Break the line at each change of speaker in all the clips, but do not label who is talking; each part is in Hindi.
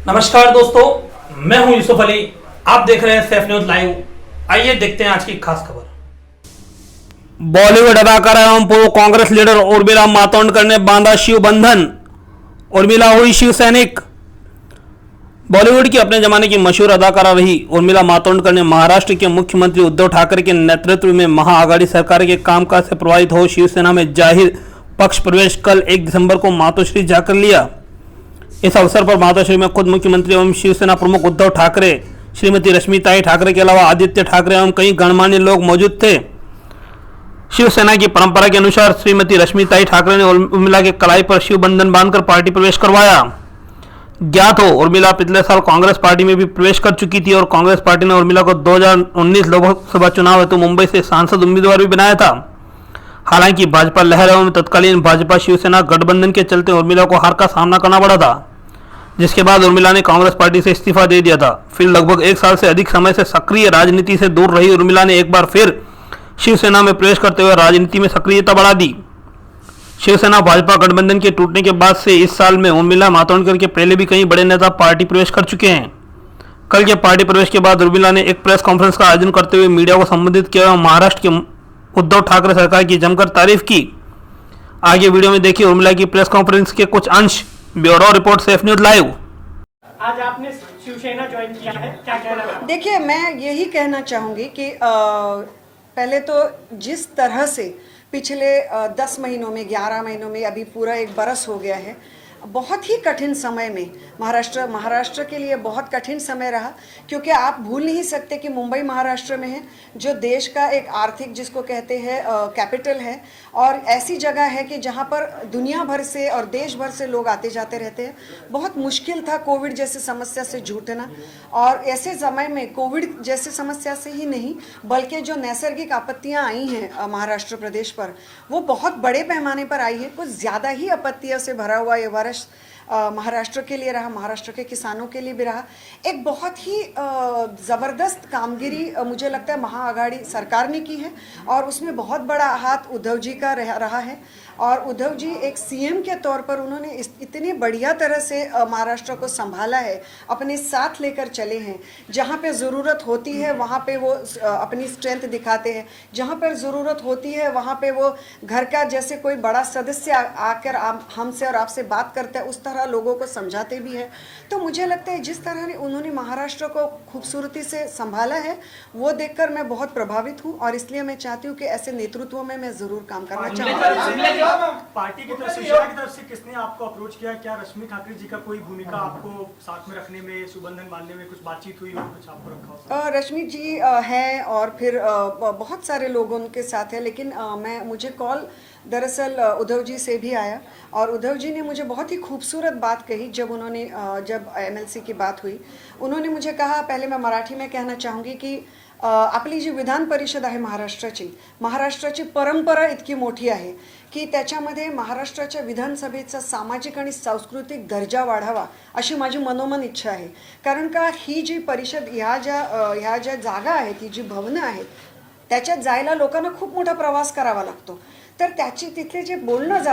नमस्कार दोस्तों, मैं हूं यूसुफ अली। आप देख रहे हैं सैफ न्यूज लाइव। आइए देखते हैं आज की खास खबर। बॉलीवुड अदाकारा एवं पूर्व कांग्रेस लीडर उर्मिला मातोंडकर ने बांधा शिव बंधन। उर्मिला हुई शिव सैनिक। बॉलीवुड की अपने जमाने की मशहूर अदाकारा रही उर्मिला मातोंडकर ने महाराष्ट्र के मुख्यमंत्री उद्धव ठाकरे के नेतृत्व में महाआघाड़ी सरकार के कामकाज से प्रभावित हो शिवसेना में जाहिर पक्ष प्रवेश कल 1 दिसंबर को मातोश्री जाकर लिया। इस अवसर पर मातोश्री में खुद मुख्यमंत्री एवं शिवसेना प्रमुख उद्धव ठाकरे, श्रीमती रश्मिताई ठाकरे के अलावा आदित्य ठाकरे एवं कई गणमान्य लोग मौजूद थे। शिवसेना की परंपरा के अनुसार श्रीमती रश्मिताई ठाकरे ने उर्मिला के कलाई पर शिव बंधन बांधकर पार्टी प्रवेश करवाया। ज्ञात हो, उर्मिला पिछले साल कांग्रेस पार्टी में भी प्रवेश कर चुकी थी और कांग्रेस पार्टी ने उर्मिला को 2019 लोकसभा चुनाव हेतु मुंबई से सांसद उम्मीदवार भी बनाया था। हालांकि भाजपा लहर एवं तत्कालीन भाजपा शिवसेना गठबंधन के चलते उर्मिला को हार का सामना करना पड़ा था, जिसके बाद उर्मिला ने कांग्रेस पार्टी से इस्तीफा दे दिया था। फिर लगभग 1 साल से अधिक समय से सक्रिय राजनीति से दूर रही उर्मिला ने एक बार फिर शिवसेना में प्रवेश करते हुए राजनीति में सक्रियता बढ़ा दी। शिवसेना भाजपा गठबंधन के टूटने के बाद से इस साल में उर्मिला मातोंडकर के पहले भी कई बड़े नेता पार्टी प्रवेश कर चुके हैं। कल के पार्टी प्रवेश के बाद उर्मिला ने एक प्रेस कॉन्फ्रेंस का आयोजन करते हुए मीडिया को संबोधित किया और महाराष्ट्र के उद्धव ठाकरे सरकार की जमकर तारीफ की। आगे वीडियो में देखिए उर्मिला की प्रेस कॉन्फ्रेंस के कुछ अंश। Bureau report Saif news live.
आज आपने शिवसेना ज्वाइन किया है, क्या कहना है?
देखिए, मैं यही कहना चाहूँगी कि पहले तो जिस तरह से पिछले 10 महीनों में, 11 महीनों में, अभी पूरा 1 बरस हो गया है, बहुत ही कठिन समय में महाराष्ट्र के लिए बहुत कठिन समय रहा, क्योंकि आप भूल नहीं सकते कि मुंबई महाराष्ट्र में है, जो देश का एक आर्थिक, जिसको कहते हैं कैपिटल है, और ऐसी जगह है कि जहाँ पर दुनिया भर से और देश भर से लोग आते जाते रहते हैं। बहुत मुश्किल था कोविड जैसी समस्या से जूझना, और ऐसे समय में कोविड जैसी समस्या से ही नहीं बल्कि जो नैसर्गिक आपत्तियाँ आई हैं महाराष्ट्र प्रदेश पर, वो बहुत बड़े पैमाने पर आई है। कुछ ज़्यादा ही आपत्तियों से भरा हुआ ये वर्ष महाराष्ट्र के लिए रहा, महाराष्ट्र के किसानों के लिए भी रहा। एक बहुत ही ज़बरदस्त कामगिरी मुझे लगता है महाआघाड़ी सरकार ने की है, और उसमें बहुत बड़ा हाथ उद्धव जी का रहा है। और उद्धव जी एक सीएम के तौर पर उन्होंने इतनी बढ़िया तरह से महाराष्ट्र को संभाला है, अपने साथ लेकर चले हैं। जहाँ पे ज़रूरत होती है वहाँ पे वो अपनी स्ट्रेंथ दिखाते हैं, जहाँ पर ज़रूरत होती है वहाँ पे वो घर का जैसे कोई बड़ा सदस्य आकर हमसे और आपसे बात करता है, उस तरह लोगों को समझाते भी है। तो मुझे लगता है जिस तरह उन्होंने महाराष्ट्र को खूबसूरती से संभाला है, वो देखकर मैं बहुत प्रभावित हूँ, और इसलिए मैं चाहती हूँ कि ऐसे नेतृत्व में मैं ज़रूर काम करना चाहूँगी।
पार्टी की तरफ से, शिवसेना की तरफ से किसने आपको अप्रोच किया? क्या रश्मि ठाकरे जी का कोई भूमिका आपको साथ में रखने में, सुबंधन बांधने में कुछ बातचीत हुई और कुछ आपको रखा हो?
रश्मि जी हैं, और फिर बहुत सारे लोग उनके साथ हैं, लेकिन मुझे कॉल दरअसल उद्धव जी से भी आया, और उद्धव जी ने मुझे बहुत ही खूबसूरत बात कही। जब एमएलसी की बात हुई, उन्होंने मुझे कहा, पहले मैं मराठी में कहना चाहूँगी की आपली जी विधान परिषद आहे महाराष्ट्राची परंपरा इतकी मोठी आहे की त्याच्यामध्ये महाराष्ट्राच्या विधानसभेचा सामाजिक आणि सांस्कृतिक दर्जा वाढावा अशी माझी मनोमन इच्छा आहे। कारण का ही जी परिषद, ह्या ज्या जागा आहेत, ही जी भवनं आहेत, त्याच्यात जायला लोकांना खूप मोठा प्रवास करावा लागतो। तर तिथले जे बोलणं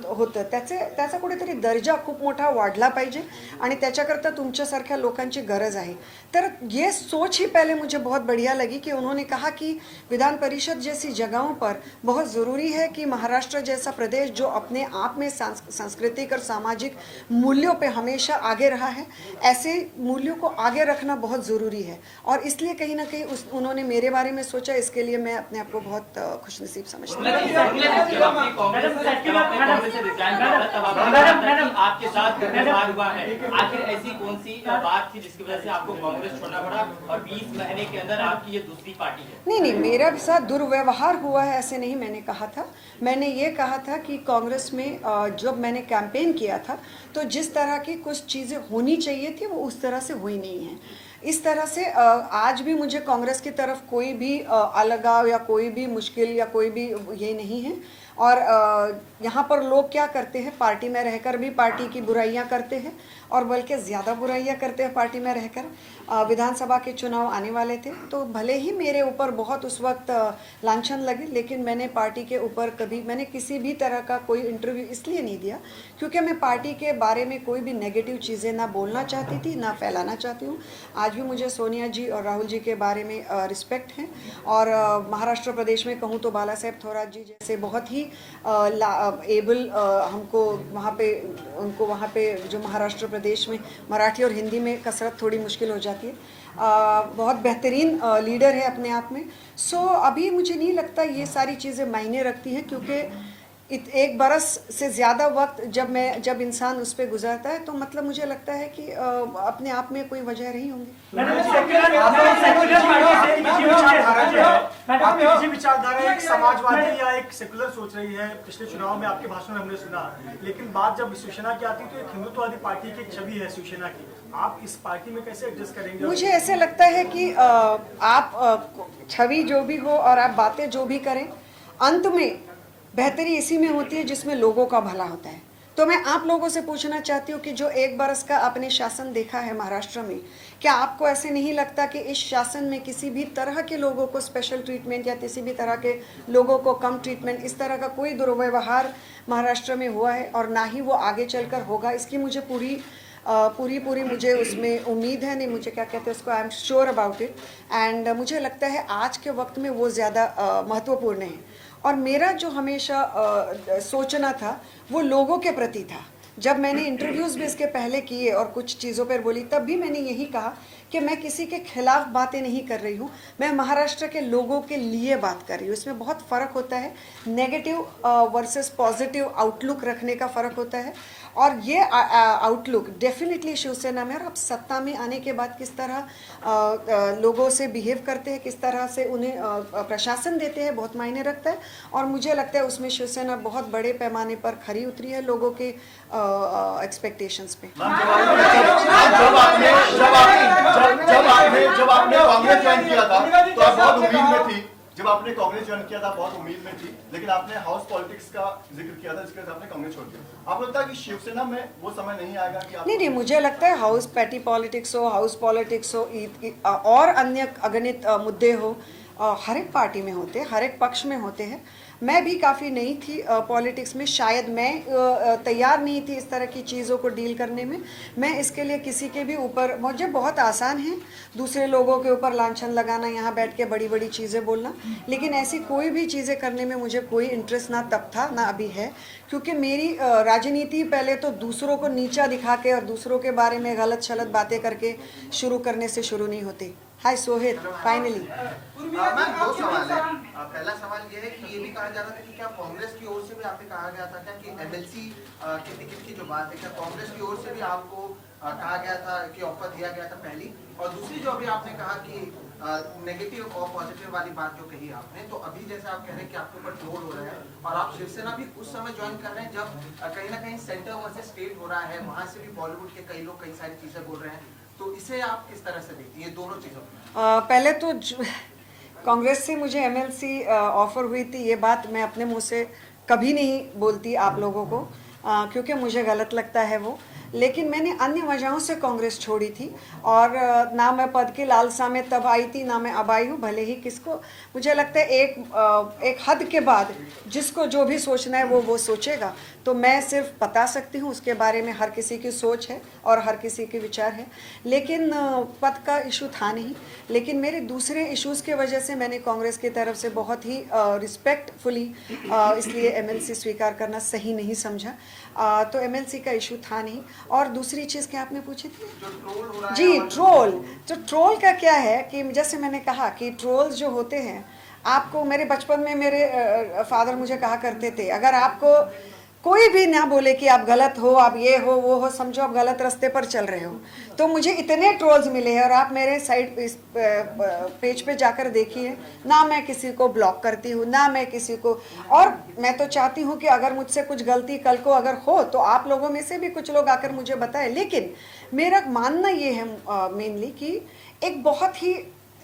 होतं त्याचा कुठेतरी दर्जा खूप मोठा वाढला पाहिजे, आणि त्याच्याकरता तुमच्यासारख्या लोकांची गरज आहे। तर ये सोच ही पहले मुझे बहुत बढ़िया लगी कि उन्होंने कहा कि विधान परिषद जैसी जगहों पर बहुत ज़रूरी है कि महाराष्ट्र जैसा प्रदेश जो अपने आप में सांस्कृतिक और सामाजिक मूल्यों पे हमेशा आगे रहा है, ऐसे मूल्यों को आगे रखना बहुत ज़रूरी है। और इसलिए कहीं ना कहीं उन्होंने मेरे बारे में सोचा, इसके लिए मैं अपने आप को बहुत खुशनसीब समझती हूँ।
आपके साथ व्यवहार हुआ है, आखिर ऐसी कौन सी बात थी जिसकी वजह से आपको कांग्रेस छोड़ना पड़ा और 20 महीने के अंदर आपकी ये दूसरी पार्टी है?
नहीं, मेरा साथ दुर्व्यवहार हुआ है ऐसे नहीं मैंने कहा था। मैंने ये कहा था कि कांग्रेस में जब मैंने कैंपेन किया था तो जिस तरह की कुछ चीज़ें होनी चाहिए थी वो उस तरह से हुई नहीं है। इस तरह से आज भी मुझे कांग्रेस की तरफ कोई भी अलगाव या कोई भी मुश्किल या कोई भी ये नहीं है, और यहाँ पर लोग क्या करते हैं, पार्टी में रहकर भी पार्टी की बुराइयाँ करते हैं और बल्कि ज़्यादा बुराइयाँ करते हैं पार्टी में रहकर। विधानसभा के चुनाव आने वाले थे तो भले ही मेरे ऊपर बहुत उस वक्त लांछन लगे, लेकिन मैंने पार्टी के ऊपर मैंने किसी भी तरह का कोई इंटरव्यू इसलिए नहीं दिया क्योंकि मैं पार्टी के बारे में कोई भी नेगेटिव चीज़ें ना बोलना चाहती थी, ना फैलाना चाहती हूँ। आज भी मुझे सोनिया जी और राहुल जी के बारे में रिस्पेक्ट है और महाराष्ट्र प्रदेश में कहूँ तो बाला साहेब थोरात जी जैसे बहुत ही एबल हमको उनको वहाँ पे जो महाराष्ट्र प्रदेश में मराठी और हिंदी में कसरत थोड़ी मुश्किल हो जाती है, बहुत बेहतरीन लीडर है अपने आप में। सो अभी मुझे नहीं लगता ये सारी चीज़ें मायने रखती हैं क्योंकि एक बरस से ज़्यादा वक्त जब इंसान उस पर गुजरता है तो मतलब मुझे लगता है कि अपने आप में कोई वजह रही होंगी।
आपकी निजी विचारधारा एक समाजवादी या एक सेकुलर सोच रही है, पिछले चुनाव में आपके भाषण में हमने सुना, लेकिन बात जब शिवसेना की आती है तो एक हिंदुत्ववादी पार्टी की एक छवि है शिवसेना की, आप इस पार्टी में कैसे एडजस्ट करेंगे?
मुझे ऐसे लगता है कि आप छवि जो भी हो और आप बातें जो भी करें, अंत में बेहतरी इसी में होती है जिसमें लोगों का भला होता है। तो मैं आप लोगों से पूछना चाहती हूँ कि जो एक बरस का आपने शासन देखा है महाराष्ट्र में, क्या आपको ऐसे नहीं लगता कि इस शासन में किसी भी तरह के लोगों को स्पेशल ट्रीटमेंट या किसी भी तरह के लोगों को कम ट्रीटमेंट, इस तरह का कोई दुर्व्यवहार महाराष्ट्र में हुआ है और ना ही वो आगे चलकर होगा? इसकी मुझे पूरी मुझे उसमें उम्मीद है, नहीं मुझे क्या कहते हैं उसको, I am sure about it. And मुझे लगता है आज के वक्त में वो ज़्यादा महत्वपूर्ण है। और मेरा जो हमेशा सोचना था वो लोगों के प्रति था। जब मैंने इंटरव्यूज़ भी इसके पहले किए और कुछ चीज़ों पर बोली, तब भी मैंने यही कहा कि मैं किसी के खिलाफ बातें नहीं कर रही हूँ, मैं महाराष्ट्र के लोगों के लिए बात कर रही हूँ। इसमें बहुत फ़र्क होता है, नेगेटिव वर्सेस पॉजिटिव आउटलुक रखने का फ़र्क होता है। और ये आउटलुक डेफिनेटली शिवसेना में, और अब सत्ता में आने के बाद किस तरह लोगों से बिहेव करते हैं, किस तरह से उन्हें प्रशासन देते हैं, बहुत मायने रखता है। और मुझे लगता है उसमें शिवसेना बहुत बड़े पैमाने पर खरी उतरी है लोगों के एक्सपेक्टेशंस पे।
जब आपने कांग्रेस ज्वाइन किया था तो आप बहुत उम्मीद में थी, जब आपने कांग्रेस ज्वाइन किया था बहुत उम्मीद में थी, लेकिन आपने हाउस पॉलिटिक्स का जिक्र किया था, जिसके वजह से आपने कांग्रेस छोड़ दिया। आपको लगता है कि शिवसेना में वो समय नहीं आएगा कि आप...
नहीं, मुझे लगता है हाउस पैटी पॉलिटिक्स हो, हाउस पॉलिटिक्स हो और अन्य अगणित मुद्दे हो, हर एक पार्टी में होते हैं, हर एक पक्ष में होते हैं। मैं भी काफ़ी नई थी पॉलिटिक्स में, शायद मैं तैयार नहीं थी इस तरह की चीज़ों को डील करने में। मैं इसके लिए किसी के भी ऊपर, मुझे बहुत आसान है दूसरे लोगों के ऊपर लांछन लगाना, यहाँ बैठ के बड़ी बड़ी चीज़ें बोलना, लेकिन ऐसी कोई भी चीज़ें करने में मुझे कोई इंटरेस्ट ना तब था ना अभी है, क्योंकि मेरी राजनीति पहले तो दूसरों को नीचा दिखा के और दूसरों के बारे में गलत शलत बातें करके शुरू करने से शुरू नहीं होती। हाय सोहित, फाइनली
मैम दो सवाल है। पहला सवाल ये है कि ये भी कहा जा रहा था कि क्या कांग्रेस की ओर से भी आपसे कहा गया था क्या कि एमएलसी के टिकट की जो बात है, क्या कांग्रेस की ओर से भी आपको कहा गया था कि ऑफर दिया गया था पहली? और दूसरी जो अभी आपने कहा कि नेगेटिव और पॉजिटिव वाली बात जो कही आपने, तो अभी जैसे आप कह रहे हैं कि आपके ऊपर ट्रोल हो रहा है और आप शिवसेना भी उस समय ज्वाइन कर रहे हैं जब कहीं ना कहीं सेंटर वर्सेस स्टेट हो रहा है, वहां से भी बॉलीवुड के कई लोग कई सारी चीजें बोल रहे हैं, तो इसे आप किस तरह से देखती हैं दोनों चीजों?
पहले तो कांग्रेस से मुझे एमएलसी ऑफर हुई थी, ये बात मैं अपने मुंह से कभी नहीं बोलती आप लोगों को, क्योंकि मुझे गलत लगता है वो। लेकिन मैंने अन्य वजहों से कांग्रेस छोड़ी थी और ना मैं पद की लालसा में तब आई थी, ना मैं अब आई हूँ। भले ही किसको, मुझे लगता है एक हद के बाद जिसको जो भी सोचना है वो सोचेगा। तो मैं सिर्फ बता सकती हूँ, उसके बारे में हर किसी की सोच है और हर किसी के विचार है, लेकिन पद का इशू था नहीं। लेकिन मेरे दूसरे इश्यूज़ के वजह से मैंने कांग्रेस की तरफ से बहुत ही रिस्पेक्टफुली इसलिए एमएलसी स्वीकार करना सही नहीं समझा। तो एमएलसी का इशू था नहीं। और दूसरी चीज़ क्या आपने पूछी थी? जी, ट्रोल। तो ट्रोल का क्या है कि जैसे मैंने कहा कि ट्रोल्स जो होते हैं, आपको मेरे बचपन में मेरे फादर मुझे कहा करते थे, अगर आपको कोई भी ना बोले कि आप गलत हो, आप ये हो वो हो, समझो आप गलत रास्ते पर चल रहे हो। तो मुझे इतने ट्रोल्स मिले हैं, और आप मेरे साइड इस पेज पे जाकर देखिए, ना मैं किसी को ब्लॉक करती हूँ, ना मैं किसी को, और मैं तो चाहती हूँ कि अगर मुझसे कुछ गलती कल को अगर हो तो आप लोगों में से भी कुछ लोग आकर मुझे बताएं। लेकिन मेरा मानना ये है मेनली कि एक बहुत ही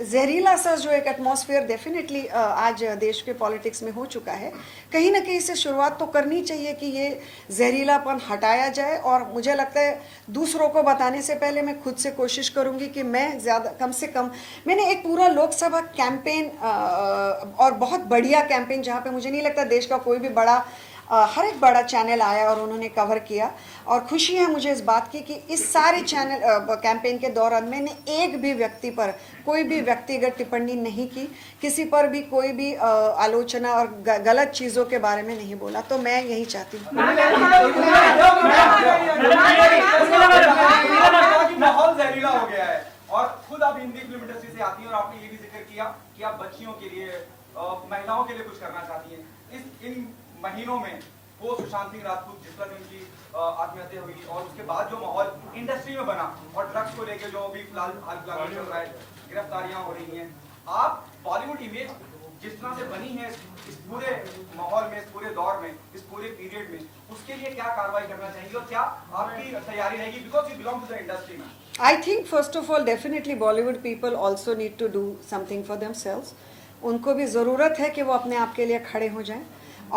जहरीला सा जो एक एटमॉस्फेयर डेफिनेटली आज देश के पॉलिटिक्स में हो चुका है, कहीं ना कहीं से शुरुआत तो करनी चाहिए कि ये जहरीलापन हटाया जाए। और मुझे लगता है दूसरों को बताने से पहले मैं खुद से कोशिश करूंगी कि मैं ज़्यादा कम से कम, मैंने एक पूरा लोकसभा कैंपेन और बहुत बढ़िया कैंपेन, जहाँ पे मुझे नहीं लगता देश का कोई भी बड़ा हर एक बड़ा चैनल आया और उन्होंने कवर किया। और खुशी है मुझे इस बात की कि इस सारे चैनल कैंपेन के दौरान मैंने एक भी व्यक्ति पर कोई भी व्यक्तिगत टिप्पणी नहीं की, किसी पर भी कोई भी आलोचना और गलत चीज़ों के बारे में नहीं बोला। तो मैं यही चाहती हूँ।
माहौल जहरीला हो गया है और खुद आप हिंदी फिल्म इंडस्ट्री से आती हैं और आपने ये भी जिक्र किया कि आप बच्चियों के लिए, महिलाओं के लिए कुछ करना चाहती हैं। इन महीनों में वो सुशांत सिंह राजपूत जिस तरह उनकी आत्महत्या हुई और उसके बाद जो माहौल इंडस्ट्री में बना और ड्रग्स को लेकर जो अभी फिलहाल चल रहा है, गिरफ्तारियां हो रही हैं, आप बॉलीवुड इमेज जिस तरह से बनी है इस पूरे माहौल में, इस पूरे दौर में, इस पूरे पीरियड में, उसके लिए क्या कार्रवाई करना चाहिए और क्या आपकी तैयारी रहेगी, because you belong to the industry में?
I think first of all definitely Bollywood people also need to do something for themselves. उनको भी ज़रूरत है कि वो अपने आप के लिए खड़े हो जाएं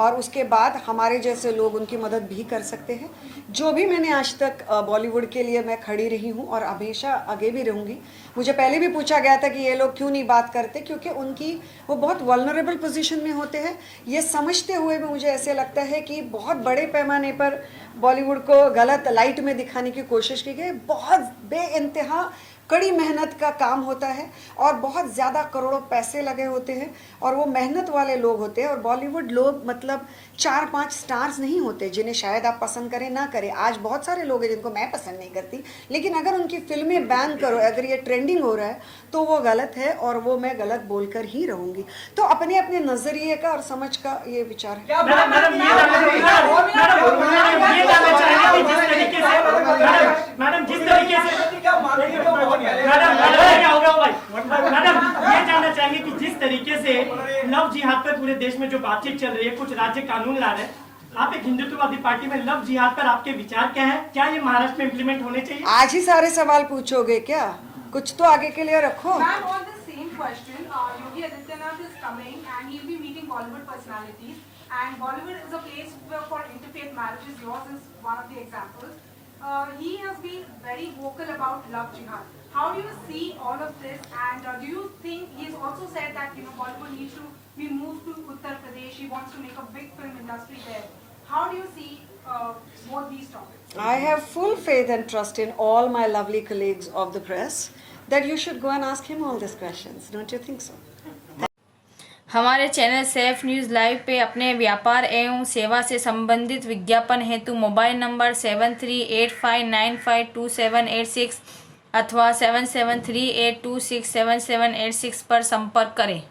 और उसके बाद हमारे जैसे लोग उनकी मदद भी कर सकते हैं। जो भी मैंने आज तक बॉलीवुड के लिए मैं खड़ी रही हूँ और हमेशा आगे भी रहूँगी। मुझे पहले भी पूछा गया था कि ये लोग क्यों नहीं बात करते, क्योंकि उनकी वो बहुत वल्नरेबल पोजीशन में होते हैं। ये समझते हुए भी मुझे ऐसे लगता है कि बहुत बड़े पैमाने पर बॉलीवुड को गलत लाइट में दिखाने की कोशिश की गई। बहुत बेइंतहा कड़ी मेहनत का काम होता है और बहुत ज़्यादा करोड़ों पैसे लगे होते हैं और वो मेहनत वाले लोग होते हैं। और बॉलीवुड लोग मतलब 4-5 स्टार्स नहीं होते जिन्हें शायद आप पसंद करें ना करें। आज बहुत सारे लोग हैं जिनको मैं पसंद नहीं करती, लेकिन अगर उनकी फिल्में बैन करो, अगर ये ट्रेंडिंग हो रहा है तो वो गलत है और वो मैं गलत बोलकर ही रहूँगी। तो अपने अपने नज़रिए का और समझ का ये विचार है।
मैडम जिस तरीके से मैडम ये जानना चाहेंगे कि जिस तरीके से लव जिहाद पर पूरे देश में जो बातचीत चल रही है, कुछ राज्य कानून ला रहे हैं, आप एक हिंदुत्ववादी पार्टी में लव जिहाद पर आपके विचार क्या है? क्या ये महाराष्ट्र में इम्प्लीमेंट होने चाहिए?
आज ही सारे सवाल पूछोगे क्या? कुछ तो आगे के लिए रखो।
Ma'am, on the same question, Yogi Adityanath is coming and he'll be meeting Bollywood personalities, and Bollywood is a place for interfaith marriages. Yours is one of the examples. He has been very vocal about love jihad. How do you see all of this? And do you think he's also said that Bollywood needs to be moved to Uttar Pradesh? He wants to make a big film industry there. How do you see both these topics?
I have full faith and trust in all my lovely colleagues of the press that you should go and ask him all these questions. Don't you think so?
हमारे चैनल सेफ न्यूज़ लाइव पे अपने व्यापार एवं सेवा से संबंधित विज्ञापन हेतु मोबाइल नंबर 7385952786 अथवा 7738267786 पर संपर्क करें।